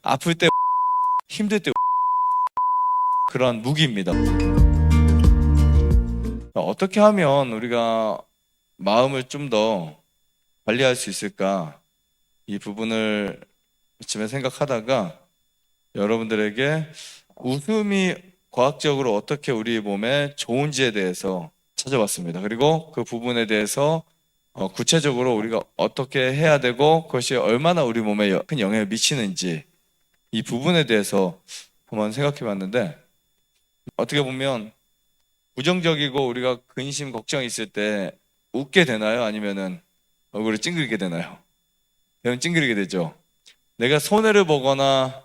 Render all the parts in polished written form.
아플 때, 힘들 때 그런 무기입니다. 어떻게 하면 우리가 마음을 좀 더 관리할 수 있을까? 이 부분을 아침에 생각하다가 여러분들에게 웃음이 과학적으로 어떻게 우리 몸에 좋은지에 대해서 찾아봤습니다. 그리고 그 부분에 대해서 구체적으로 우리가 어떻게 해야 되고 그것이 얼마나 우리 몸에 큰 영향을 미치는지 이 부분에 대해서 한번 생각해 봤는데, 어떻게 보면 부정적이고 우리가 근심, 걱정이 있을 때 웃게 되나요? 아니면은 얼굴을 찡그리게 되나요? 대부분 찡그리게 되죠. 내가 손해를 보거나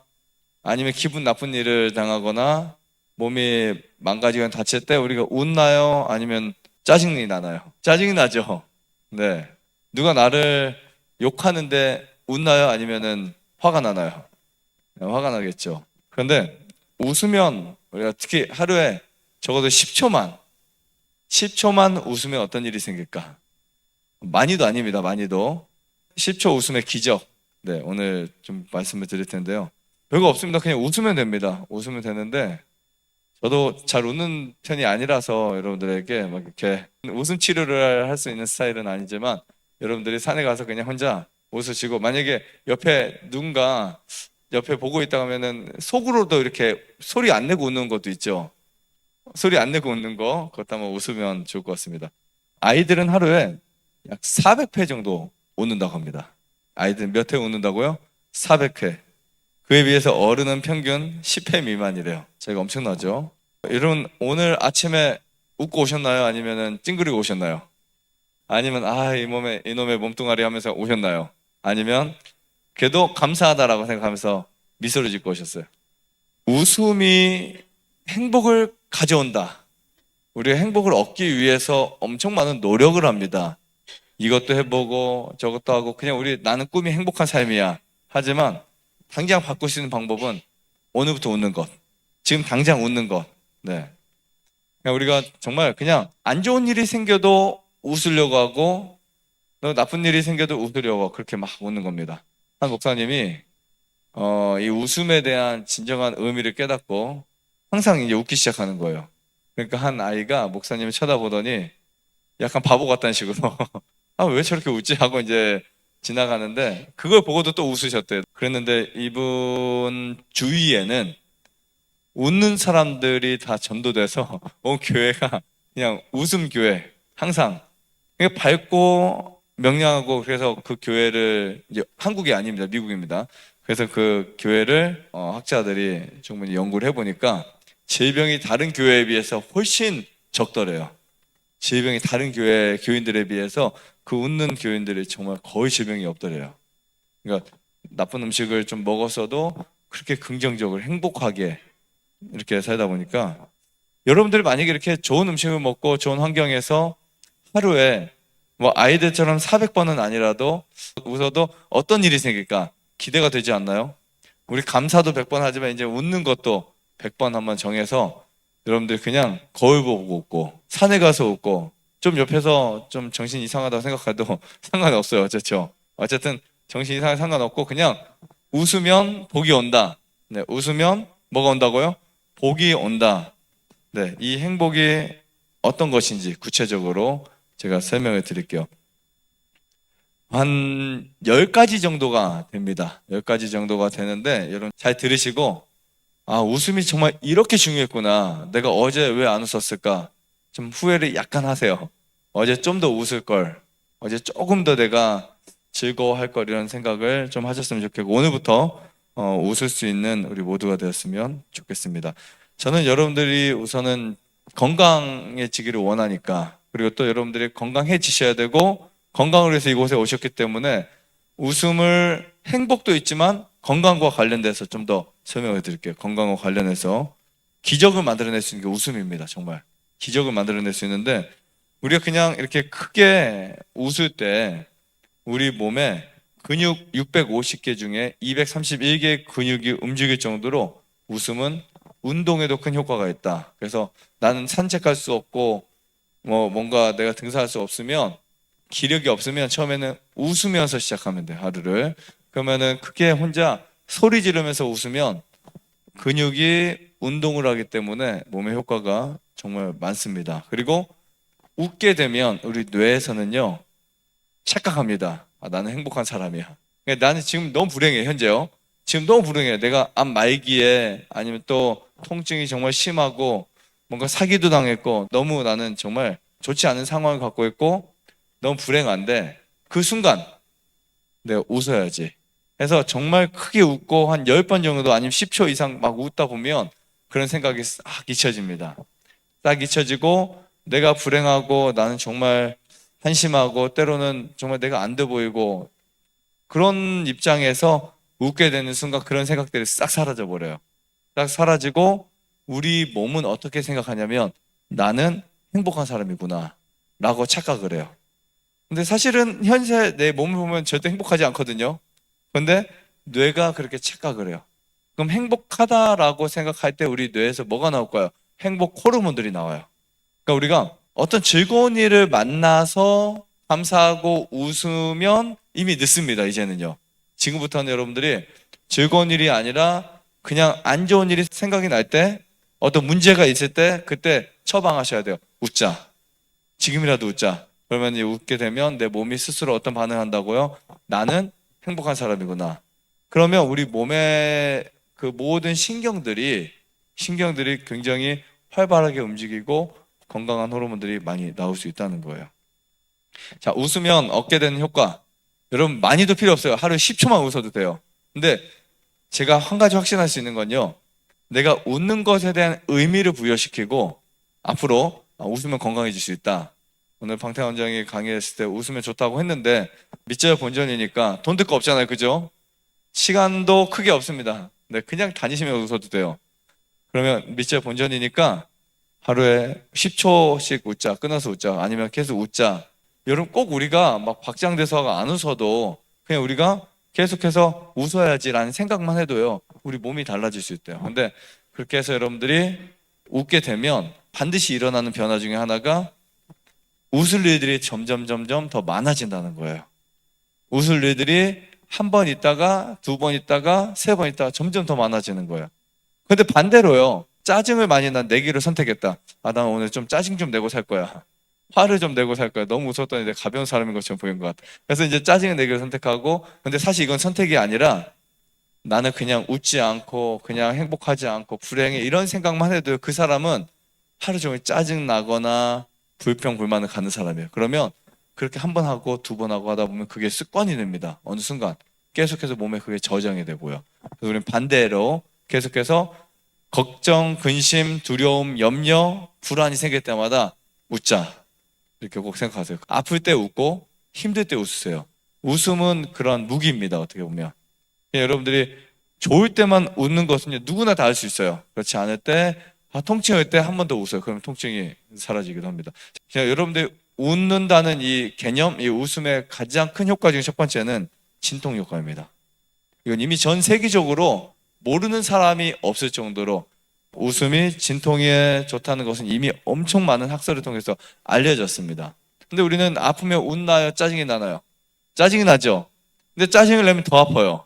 아니면 기분 나쁜 일을 당하거나 몸이 망가지거나 다칠 때 우리가 웃나요? 아니면 짜증이 나나요? 짜증이 나죠. 네. 누가 나를 욕하는데 웃나요? 아니면은 화가 나나요? 네, 화가 나겠죠. 그런데 웃으면 우리가 특히 하루에 적어도 10초만 웃으면 어떤 일이 생길까? 많이도 아닙니다. 많이도. 10초 웃음의 기적. 네, 오늘 좀 말씀을 드릴 텐데요. 별거 없습니다. 그냥 웃으면 됩니다. 웃으면 되는데, 저도 잘 웃는 편이 아니라서 여러분들에게 막 이렇게 웃음 치료를 할 수 있는 스타일은 아니지만, 여러분들이 산에 가서 그냥 혼자 웃으시고, 만약에 옆에 누군가 옆에 보고 있다 하면은 속으로도 이렇게 소리 안 내고 웃는 것도 있죠. 소리 안 내고 웃는 거, 그것도 한번 웃으면 좋을 것 같습니다. 아이들은 하루에 약 400회 정도 웃는다고 합니다. 아이들 몇 회 웃는다고요? 400회. 그에 비해서 어른은 평균 10회 미만이래요. 제가 엄청나죠? 여러분, 오늘 아침에 웃고 오셨나요? 아니면 찡그리고 오셨나요? 아니면, 이놈의 몸뚱아리 하면서 오셨나요? 아니면, 그래도 감사하다라고 생각하면서 미소를 짓고 오셨어요? 웃음이 행복을 가져온다. 우리가 행복을 얻기 위해서 엄청 많은 노력을 합니다. 이것도 해보고 저것도 하고 그냥 나는 꿈이 행복한 삶이야. 하지만 당장 바꿀 수 있는 방법은 오늘부터 웃는 것. 지금 당장 웃는 것. 네. 그냥 우리가 정말 그냥 안 좋은 일이 생겨도 웃으려고 하고 또 나쁜 일이 생겨도 웃으려고 그렇게 막 웃는 겁니다. 한 목사님이 이 웃음에 대한 진정한 의미를 깨닫고 항상 이제 웃기 시작하는 거예요. 그러니까 한 아이가 목사님을 쳐다보더니 약간 바보 같다는 식으로 아, 왜 저렇게 웃지? 하고 이제 지나가는데 그걸 보고도 또 웃으셨대요. 그랬는데 이분 주위에는 웃는 사람들이 다 전도돼서 온 교회가 그냥 웃음 교회, 항상 그러니까 밝고 명랑하고, 그래서 그 교회를 이제 한국이 아닙니다. 미국입니다. 그래서 그 교회를 학자들이 충분히 연구를 해보니까 질병이 다른 교회에 비해서 훨씬 적더래요. 질병이 다른 교회 교인들에 비해서 그 웃는 교인들이 정말 거의 질병이 없더래요. 그러니까 나쁜 음식을 좀 먹었어도 그렇게 긍정적으로 행복하게 이렇게 살다 보니까, 여러분들이 만약에 이렇게 좋은 음식을 먹고 좋은 환경에서 하루에 뭐 아이들처럼 400번은 아니라도 웃어도 어떤 일이 생길까 기대가 되지 않나요? 우리 감사도 100번 하지만 이제 웃는 것도 100번 한번 정해서 여러분들 그냥 거울 보고 웃고 산에 가서 웃고, 좀 옆에서 좀 정신 이상하다고 생각해도 상관없어요. 어쨌든 정신 이상해 상관없고 그냥 웃으면 복이 온다. 네, 웃으면 뭐가 온다고요? 복이 온다. 네, 이 행복이 어떤 것인지 구체적으로 제가 설명을 드릴게요. 한 10가지 정도가 됩니다. 10가지 정도가 되는데 여러분 잘 들으시고, 아, 웃음이 정말 이렇게 중요했구나. 내가 어제 왜 안 웃었을까? 좀 후회를 약간 하세요. 어제 좀 더 웃을 걸. 어제 조금 더 내가 즐거워할 걸, 이런 생각을 좀 하셨으면 좋겠고, 오늘부터 웃을 수 있는 우리 모두가 되었으면 좋겠습니다. 저는 여러분들이 우선은 건강해지기를 원하니까, 그리고 또 여러분들이 건강해지셔야 되고 건강을 위해서 이곳에 오셨기 때문에 웃음을, 행복도 있지만 건강과 관련돼서 좀 더 설명을 드릴게요. 건강과 관련해서 기적을 만들어낼 수 있는 게 웃음입니다. 정말 기적을 만들어낼 수 있는데, 우리가 그냥 이렇게 크게 웃을 때 우리 몸에 근육 650개 중에 231개 근육이 움직일 정도로 웃음은 운동에도 큰 효과가 있다. 그래서 나는 산책할 수 없고 뭔가 내가 등산할 수 없으면, 기력이 없으면 처음에는 웃으면서 시작하면 돼, 하루를. 그러면은 크게 혼자 소리 지르면서 웃으면 근육이 운동을 하기 때문에 몸의 효과가 정말 많습니다. 그리고 웃게 되면 우리 뇌에서는요, 착각합니다. 아, 나는 행복한 사람이야. 그러니까 나는 지금 너무 불행해, 현재요. 지금 너무 불행해. 내가 암 말기에 아니면 또 통증이 정말 심하고 뭔가 사기도 당했고 너무 나는 정말 좋지 않은 상황을 갖고 있고 너무 불행한데 그 순간 내가 웃어야지. 해서 정말 크게 웃고 한 10번 정도 아니면 10초 이상 막 웃다 보면 그런 생각이 싹 잊혀집니다. 딱 잊혀지고 내가 불행하고 나는 정말 한심하고 때로는 정말 내가 안 돼 보이고 그런 입장에서 웃게 되는 순간 그런 생각들이 싹 사라져 버려요. 딱 사라지고 우리 몸은 어떻게 생각하냐면 나는 행복한 사람이구나 라고 착각을 해요. 근데 사실은 현재 내 몸을 보면 절대 행복하지 않거든요. 근데 뇌가 그렇게 착각을 해요. 그럼 행복하다라고 생각할 때 우리 뇌에서 뭐가 나올까요? 행복 호르몬들이 나와요. 그러니까 우리가 어떤 즐거운 일을 만나서 감사하고 웃으면 이미 늦습니다, 이제는요. 지금부터는 여러분들이 즐거운 일이 아니라 그냥 안 좋은 일이 생각이 날 때, 어떤 문제가 있을 때, 그때 처방하셔야 돼요. 웃자. 지금이라도 웃자. 그러면 웃게 되면 내 몸이 스스로 어떤 반응을 한다고요? 나는 행복한 사람이구나. 그러면 우리 몸의 그 모든 신경들이 굉장히 활발하게 움직이고 건강한 호르몬들이 많이 나올 수 있다는 거예요. 자, 웃으면 얻게 되는 효과. 여러분, 많이도 필요 없어요. 하루에 10초만 웃어도 돼요. 근데 제가 한 가지 확신할 수 있는 건요. 내가 웃는 것에 대한 의미를 부여시키고 앞으로 웃으면 건강해질 수 있다. 오늘 방태환 원장이 강의했을 때 웃으면 좋다고 했는데 밑절 본전이니까 돈 들 거 없잖아요. 그죠? 시간도 크게 없습니다. 네, 그냥 다니시면 웃어도 돼요. 그러면 밑절 본전이니까 하루에 10초씩 웃자, 끊어서 웃자, 아니면 계속 웃자. 여러분 꼭 우리가 막 박장대소하고 안 웃어도 그냥 우리가 계속해서 웃어야지라는 생각만 해도요, 우리 몸이 달라질 수 있대요. 근데 그렇게 해서 여러분들이 웃게 되면 반드시 일어나는 변화 중에 하나가 웃을 일들이 점점 더 많아진다는 거예요. 웃을 일들이 한 번 있다가 두 번 있다가 세 번 있다가 점점 더 많아지는 거예요. 근데 반대로요. 짜증을 많이 난 내기를 선택했다. 아, 난 오늘 좀 짜증 좀 내고 살 거야. 화를 좀 내고 살 거야. 너무 웃었더니 내가 가벼운 사람인 것처럼 보인 것 같아. 그래서 이제 짜증을 내기를 선택하고, 근데 사실 이건 선택이 아니라 나는 그냥 웃지 않고 그냥 행복하지 않고 불행해 이런 생각만 해도 그 사람은 하루 종일 짜증 나거나 불평 불만을 갖는 사람이에요. 그러면 그렇게 한 번 하고 두 번 하고 하다 보면 그게 습관이 됩니다. 어느 순간 계속해서 몸에 그게 저장이 되고요. 그래서 우리는 반대로 계속해서 걱정, 근심, 두려움, 염려, 불안이 생길 때마다 웃자. 이렇게 꼭 생각하세요. 아플 때 웃고 힘들 때 웃으세요. 웃음은 그런 무기입니다. 어떻게 보면. 여러분들이 좋을 때만 웃는 것은 누구나 다 할 수 있어요. 그렇지 않을 때, 통증일 때 한 번 더 웃어요. 그러면 통증이 사라지기도 합니다. 여러분들이 웃는다는 이 개념, 이 웃음의 가장 큰 효과 중에 첫 번째는 진통 효과입니다. 이건 이미 전 세계적으로 모르는 사람이 없을 정도로 웃음이 진통에 좋다는 것은 이미 엄청 많은 학설을 통해서 알려졌습니다. 근데 우리는 아프면 웃나요? 짜증이 나나요? 짜증이 나죠? 근데 짜증을 내면 더 아파요.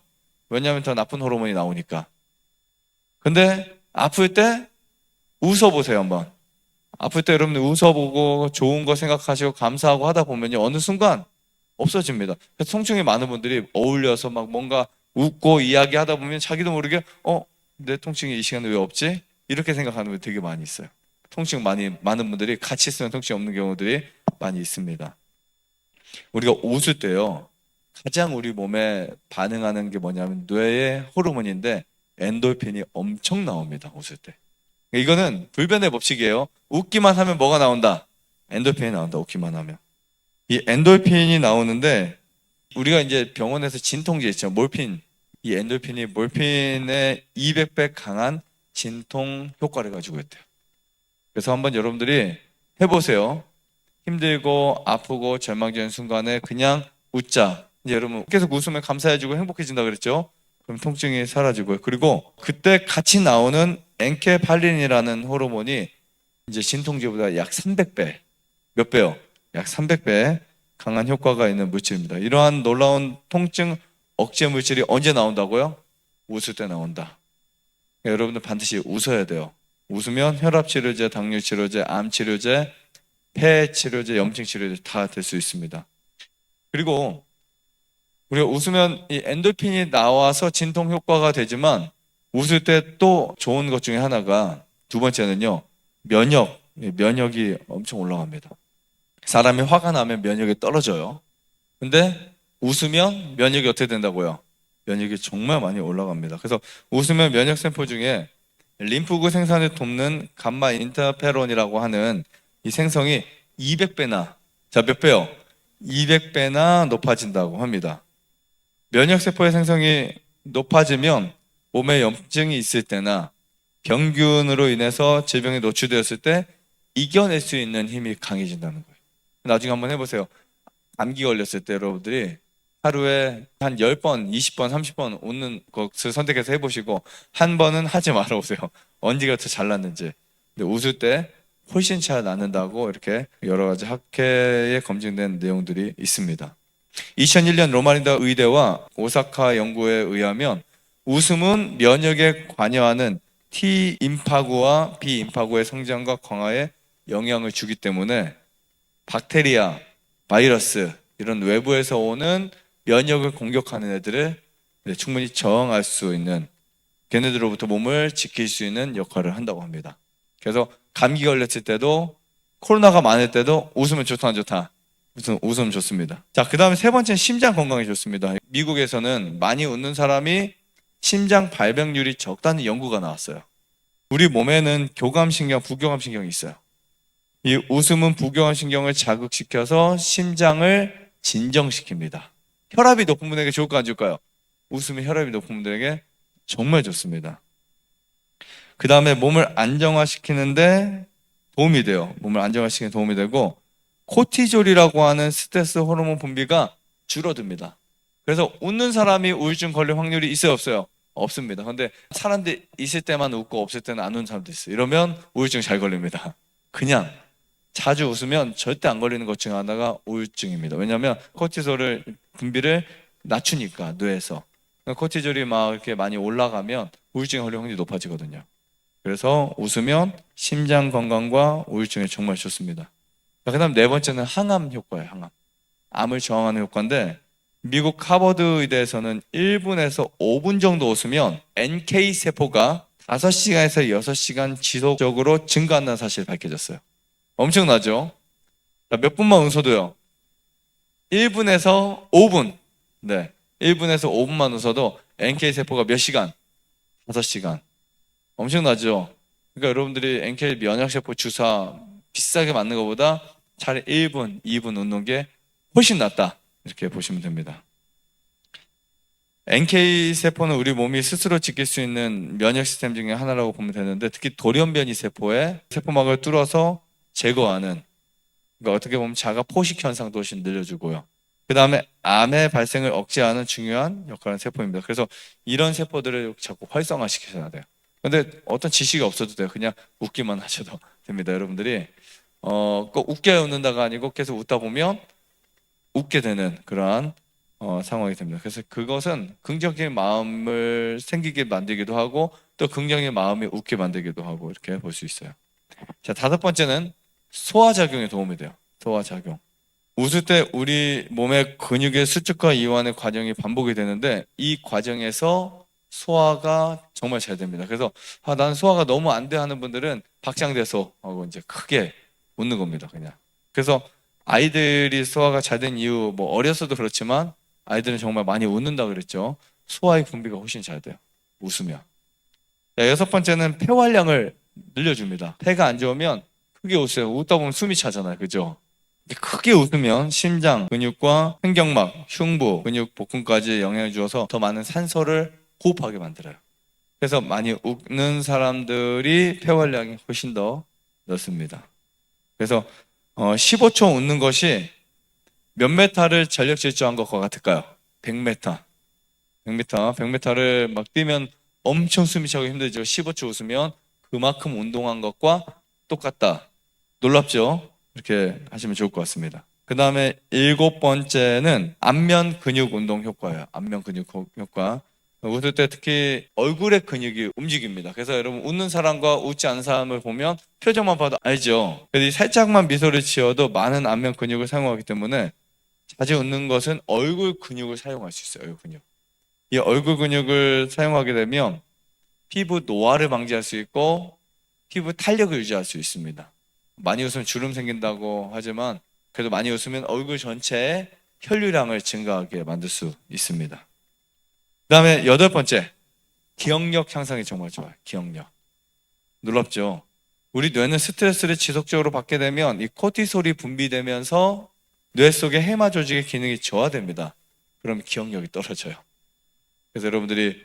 왜냐하면 더 나쁜 호르몬이 나오니까. 근데 아플 때 웃어보세요, 한번. 아플 때 여러분들 웃어보고 좋은 거 생각하시고 감사하고 하다 보면요, 어느 순간 없어집니다. 그래서 통증이 많은 분들이 어울려서 막 뭔가 웃고 이야기하다 보면 자기도 모르게 내 통증이 이 시간에 왜 없지? 이렇게 생각하는 분들 되게 많이 있어요. 통증 많은 분들이 같이 있으면 통증이 없는 경우들이 많이 있습니다. 우리가 웃을 때요, 가장 우리 몸에 반응하는 게 뭐냐면 뇌의 호르몬인데 엔돌핀이 엄청 나옵니다. 웃을 때. 이거는 불변의 법칙이에요. 웃기만 하면 뭐가 나온다? 엔돌핀이 나온다. 웃기만 하면. 이 엔돌핀이 나오는데 우리가 이제 병원에서 진통제 있죠. 몰핀. 이 엔돌핀이 몰핀의 200배 강한 진통 효과를 가지고 있대요. 그래서 한번 여러분들이 해보세요. 힘들고 아프고 절망적인 순간에 그냥 웃자. 이제 여러분 계속 웃으면 감사해지고 행복해진다 그랬죠? 그럼 통증이 사라지고요. 그리고 그때 같이 나오는 엔케팔린이라는 호르몬이 이제 진통제보다 약 300배. 몇 배요? 약 300배 강한 효과가 있는 물질입니다. 이러한 놀라운 통증 억제 물질이 언제 나온다고요? 웃을 때 나온다. 그러니까 여러분들 반드시 웃어야 돼요. 웃으면 혈압치료제, 당뇨치료제, 암치료제, 폐치료제, 염증치료제 다 될 수 있습니다. 그리고 우리가 웃으면 이 엔돌핀이 나와서 진통 효과가 되지만 웃을 때 또 좋은 것 중에 하나가 두 번째는요. 면역이 엄청 올라갑니다. 사람이 화가 나면 면역이 떨어져요. 근데 웃으면 면역이 어떻게 된다고요? 면역이 정말 많이 올라갑니다. 그래서 웃으면 면역 세포 중에 림프구 생산을 돕는 감마 인터페론이라고 하는 이 생성이 200배나, 자, 몇 배요? 200배나 높아진다고 합니다. 면역 세포의 생성이 높아지면 몸에 염증이 있을 때나 병균으로 인해서 질병에 노출되었을 때 이겨낼 수 있는 힘이 강해진다는 거예요. 나중에 한번 해보세요. 감기 걸렸을 때 여러분들이 하루에 한 10번, 20번, 30번 웃는 것을 선택해서 해보시고 한 번은 하지 말아보세요. 언제가 더 잘 낫는지. 근데 웃을 때 훨씬 잘 낫는다고 이렇게 여러 가지 학회에 검증된 내용들이 있습니다. 2001년 로마린다 의대와 오사카 연구에 의하면 웃음은 면역에 관여하는 T 임파구와 B 임파구의 성장과 강화에 영향을 주기 때문에 박테리아, 바이러스 이런 외부에서 오는 면역을 공격하는 애들을 충분히 저항할 수 있는, 걔네들로부터 몸을 지킬 수 있는 역할을 한다고 합니다. 그래서 감기 걸렸을 때도 코로나가 많을 때도 웃으면 좋다 안 좋다? 웃으면 좋습니다. 자, 그 다음에 세 번째는 심장 건강에 좋습니다. 미국에서는 많이 웃는 사람이 심장 발병률이 적다는 연구가 나왔어요. 우리 몸에는 교감신경, 부교감신경이 있어요. 이 웃음은 부교감신경을 자극시켜서 심장을 진정시킵니다. 혈압이 높은 분에게 좋을까 안 좋을까요? 웃음이 혈압이 높은 분들에게 정말 좋습니다. 그 다음에 몸을 안정화시키는데 도움이 돼요. 몸을 안정화시키는 도움이 되고 코티졸이라고 하는 스트레스 호르몬 분비가 줄어듭니다. 그래서 웃는 사람이 우울증 걸릴 확률이 있어요, 없어요? 없습니다. 근데 사람들이 있을 때만 웃고 없을 때는 안 웃는 사람도 있어요. 이러면 우울증 잘 걸립니다. 그냥 자주 웃으면 절대 안 걸리는 것 중 하나가 우울증입니다. 왜냐하면 코티졸을 분비를 낮추니까 뇌에서. 코티졸이 막 이렇게 많이 올라가면 우울증 걸릴 확률이 높아지거든요. 그래서 웃으면 심장 건강과 우울증에 정말 좋습니다. 그 다음 네 번째는 항암 효과예요. 항암. 암을 저항하는 효과인데 미국 하버드 의대에서는 1분에서 5분 정도 웃으면 NK 세포가 5시간에서 6시간 지속적으로 증가한다는 사실이 밝혀졌어요. 엄청나죠? 몇 분만 웃어도요. 1분에서 5분. 네. 1분에서 5분만 웃어도 NK 세포가 몇 시간? 5시간. 엄청나죠? 그러니까 여러분들이 NK 면역세포 주사 비싸게 맞는 것보다 차라리 1분, 2분 웃는 게 훨씬 낫다. 이렇게 보시면 됩니다. NK 세포는 우리 몸이 스스로 지킬 수 있는 면역 시스템 중에 하나라고 보면 되는데 특히 돌연변이 세포의 세포막을 뚫어서 제거하는, 그러니까 어떻게 보면 자가 포식 현상도 훨씬 늘려주고요. 그 다음에 암의 발생을 억제하는 중요한 역할을 하는 세포입니다. 그래서 이런 세포들을 자꾸 활성화시키셔야 돼요. 근데 어떤 지식이 없어도 돼요. 그냥 웃기만 하셔도 됩니다. 여러분들이 꼭 웃게 웃는다가 아니고 계속 웃다 보면 웃게 되는 그러한 상황이 됩니다. 그래서 그것은 긍정적인 마음을 생기게 만들기도 하고 또 긍정적인 마음이 웃게 만들기도 하고 이렇게 볼 수 있어요. 자, 다섯 번째는 소화작용에 도움이 돼요. 소화작용. 웃을 때 우리 몸의 근육의 수축과 이완의 과정이 반복이 되는데 이 과정에서 소화가 정말 잘 됩니다. 그래서 난 소화가 너무 안 돼 하는 분들은 박장대소 하고 이제 크게 웃는 겁니다. 그냥. 그래서 아이들이 소화가 잘 된 이유, 뭐 어렸어도 그렇지만 아이들은 정말 많이 웃는다 그랬죠. 소화의 분비가 훨씬 잘 돼요. 웃으면. 자, 여섯 번째는 폐활량을 늘려줍니다. 폐가 안 좋으면 크게 웃어요. 웃다 보면 숨이 차잖아요. 그죠? 크게 웃으면 심장 근육과 횡격막, 흉부, 근육, 복근까지 영향을 주어서 더 많은 산소를 호흡하게 만들어요. 그래서 많이 웃는 사람들이 폐활량이 훨씬 더 넓습니다. 그래서 15초 웃는 것이 몇 메타를 전력 질주한 것과 같을까요? 100m. 100m를 막 뛰면 엄청 숨이 차고 힘들죠. 15초 웃으면 그만큼 운동한 것과 똑같다. 놀랍죠? 이렇게 하시면 좋을 것 같습니다. 그 다음에 일곱 번째는 안면 근육 운동 효과예요. 안면 근육 효과. 웃을 때 특히 얼굴의 근육이 움직입니다. 그래서 여러분 웃는 사람과 웃지 않는 사람을 보면 표정만 봐도 알죠. 그래서 이 살짝만 미소를 지어도 많은 안면 근육을 사용하기 때문에 자주 웃는 것은 얼굴 근육을 사용할 수 있어요. 얼굴 근육. 이 얼굴 근육을 사용하게 되면 피부 노화를 방지할 수 있고 피부 탄력을 유지할 수 있습니다. 많이 웃으면 주름 생긴다고 하지만 그래도 많이 웃으면 얼굴 전체에 혈류량을 증가하게 만들 수 있습니다. 그다음에 여덟 번째, 기억력 향상이 정말 좋아요. 기억력. 놀랍죠? 우리 뇌는 스트레스를 지속적으로 받게 되면 이 코티솔이 분비되면서 뇌 속의 해마 조직의 기능이 저하됩니다. 그럼 기억력이 떨어져요. 그래서 여러분들이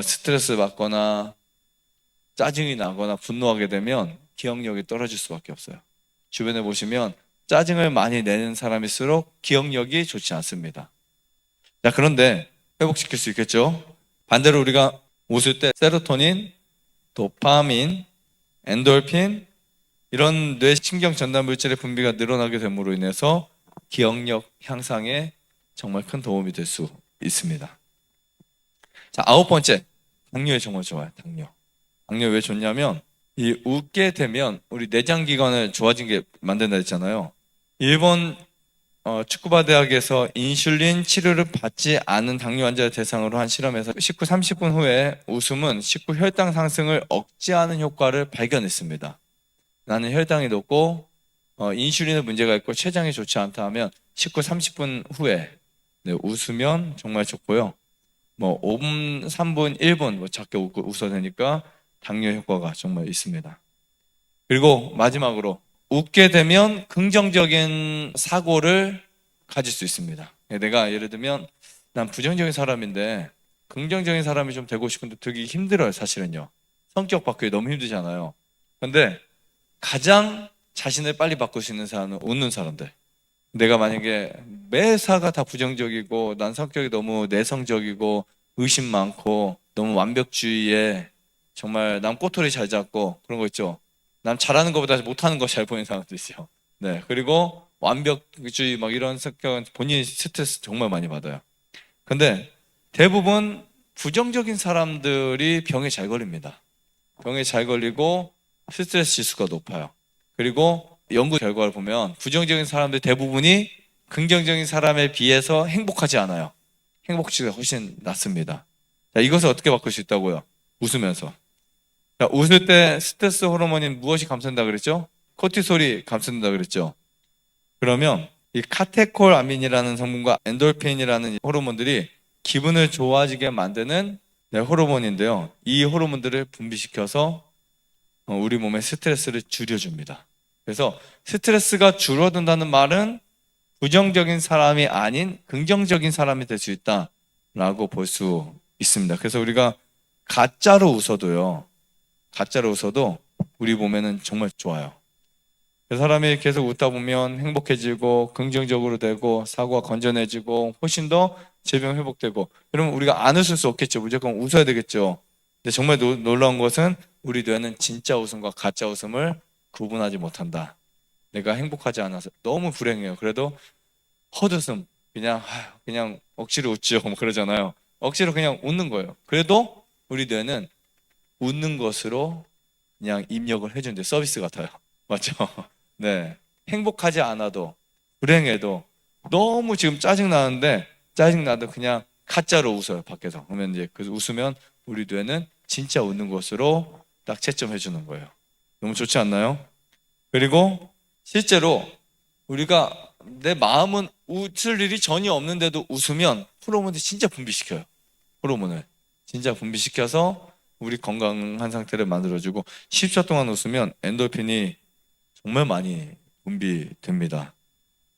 스트레스 받거나 짜증이 나거나 분노하게 되면 기억력이 떨어질 수밖에 없어요. 주변에 보시면 짜증을 많이 내는 사람일수록 기억력이 좋지 않습니다. 자, 그런데 회복시킬 수 있겠죠? 반대로 우리가 웃을 때 세로토닌, 도파민, 엔돌핀 이런 뇌 신경 전달 물질의 분비가 늘어나게 됨으로 인해서 기억력 향상에 정말 큰 도움이 될 수 있습니다. 자, 아홉 번째, 당뇨에 정말 좋아요. 당뇨 왜 좋냐면 이 웃게 되면 우리 내장 기관을 좋아진 게 만든다 했잖아요. 일본 축구바 대학에서 인슐린 치료를 받지 않은 당뇨 환자를 대상으로 한 실험에서 식후 30분 후에 웃음은 식후 혈당 상승을 억제하는 효과를 발견했습니다. 나는 혈당이 높고 인슐린에 문제가 있고 췌장이 좋지 않다 하면 식후 30분 후에 웃으면 정말 좋고요. 뭐 5분, 3분, 1분 뭐 작게 웃어도 되니까 당뇨 효과가 정말 있습니다. 그리고 마지막으로 웃게 되면 긍정적인 사고를 가질 수 있습니다. 내가 예를 들면 난 부정적인 사람인데 긍정적인 사람이 좀 되고 싶은데 되게 힘들어요, 사실은요. 성격 바꾸기 너무 힘들잖아요. 근데 가장 자신을 빨리 바꿀 수 있는 사람은 웃는 사람들. 내가 만약에 매사가 다 부정적이고 난 성격이 너무 내성적이고 의심 많고 너무 완벽주의에 정말 남 꼬투리 잘 잡고 그런 거 있죠. 남 잘하는 것보다 못하는 거 잘 보이는 사람도 있어요. 네. 그리고 완벽주의 막 이런 성격은 본인이 스트레스 정말 많이 받아요. 근데 대부분 부정적인 사람들이 병에 잘 걸립니다. 병에 잘 걸리고 스트레스 지수가 높아요. 그리고 연구 결과를 보면 부정적인 사람들 대부분이 긍정적인 사람에 비해서 행복하지 않아요. 행복치가 훨씬 낮습니다. 자, 이것을 어떻게 바꿀 수 있다고요? 웃으면서. 자, 웃을 때 스트레스 호르몬인 무엇이 감싼다 그랬죠? 코티솔이 감싼다 그랬죠? 그러면 이 카테콜아민이라는 성분과 엔돌핀이라는 호르몬들이 기분을 좋아지게 만드는 호르몬인데요. 이 호르몬들을 분비시켜서 우리 몸의 스트레스를 줄여줍니다. 그래서 스트레스가 줄어든다는 말은 부정적인 사람이 아닌 긍정적인 사람이 될 수 있다라고 볼 수 있습니다. 그래서 우리가 가짜로 웃어도 우리 몸에는 정말 좋아요. 그 사람이 계속 웃다 보면 행복해지고 긍정적으로 되고 사고가 건전해지고 훨씬 더 질병 회복되고. 여러분 우리가 안 웃을 수 없겠죠. 무조건 웃어야 되겠죠. 근데 정말 놀라운 것은 우리 뇌는 진짜 웃음과 가짜 웃음을 구분하지 못한다. 내가 행복하지 않아서 너무 불행해요. 그래도 헛웃음 그냥 억지로 웃죠. 뭐 그러잖아요. 억지로 그냥 웃는 거예요. 그래도 우리 뇌는 웃는 것으로 그냥 입력을 해주는데 서비스 같아요. 맞죠? 네. 행복하지 않아도 불행해도 너무 지금 짜증나도 그냥 가짜로 웃어요. 밖에서. 그러면 이제 그 웃으면 우리 뇌는 진짜 웃는 것으로 딱 채점해 주는 거예요. 너무 좋지 않나요? 그리고 실제로 우리가 내 마음은 웃을 일이 전혀 없는데도 웃으면 호르몬을 진짜 분비시켜요. 호르몬을 진짜 분비시켜서 우리 건강한 상태를 만들어주고 10초 동안 웃으면 엔돌핀이 정말 많이 분비됩니다.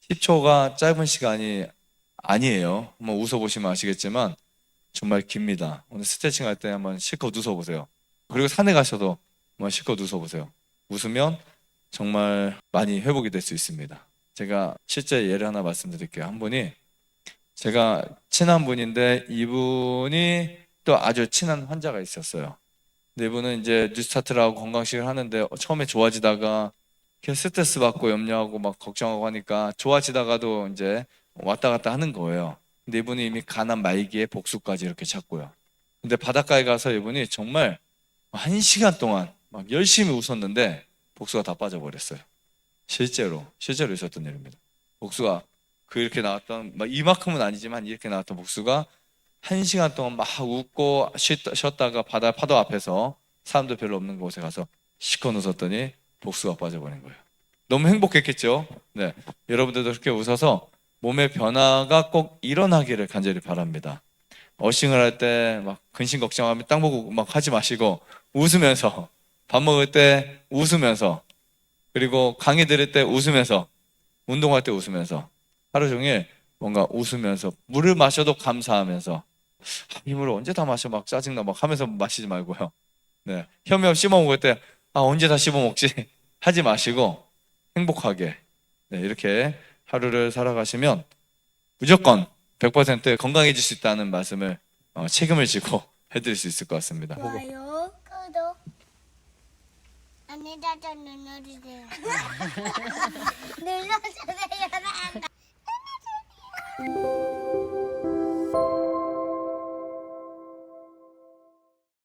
10초가 짧은 시간이 아니에요. 한번 웃어보시면 아시겠지만 정말 깁니다. 오늘 스트레칭 할 때 한번 실컷 웃어보세요. 그리고 산에 가셔도 한번 실컷 웃어보세요. 웃으면 정말 많이 회복이 될 수 있습니다. 제가 실제 예를 하나 말씀드릴게요. 한 분이 제가 친한 분인데 이분이 또 아주 친한 환자가 있었어요. 근데 이분은 이제 뉴스타트를 하고 건강식을 하는데 처음에 좋아지다가 계속 스트레스 받고 염려하고 막 걱정하고 하니까 좋아지다가도 이제 왔다 갔다 하는 거예요. 근데 이분이 이미 간암 말기에 복수까지 이렇게 찾고요. 근데 바닷가에 가서 이분이 정말 1시간 동안 막 열심히 웃었는데 복수가 다 빠져버렸어요. 실제로 있었던 일입니다. 복수가 이렇게 나왔던 이만큼은 아니지만 이렇게 나왔던 복수가 1시간 동안 막 웃고 쉬었다가 바다 파도 앞에서 사람들 별로 없는 곳에 가서 시컷 웃었더니 복수가 빠져버린 거예요. 너무 행복했겠죠? 네, 여러분들도 그렇게 웃어서 몸의 변화가 꼭 일어나기를 간절히 바랍니다. 어싱을 할 때 막 근심 걱정하면 땅 보고 막 하지 마시고 웃으면서, 밥 먹을 때 웃으면서, 그리고 강의 들을 때 웃으면서, 운동할 때 웃으면서, 하루 종일 뭔가 웃으면서, 물을 마셔도 감사하면서, 이 물을 언제 다 마셔 막 짜증나 막 하면서 마시지 말고요. 네, 혐오 씹어 먹을 때 언제 다 씹어 먹지 하지 마시고 행복하게, 네, 이렇게 하루를 살아가시면 무조건 100% 건강해질 수 있다는 말씀을 책임을 지고 해드릴 수 있을 것 같습니다. 좋아요, 구독, 알림 설정 눌러주세요. 눌러주세요.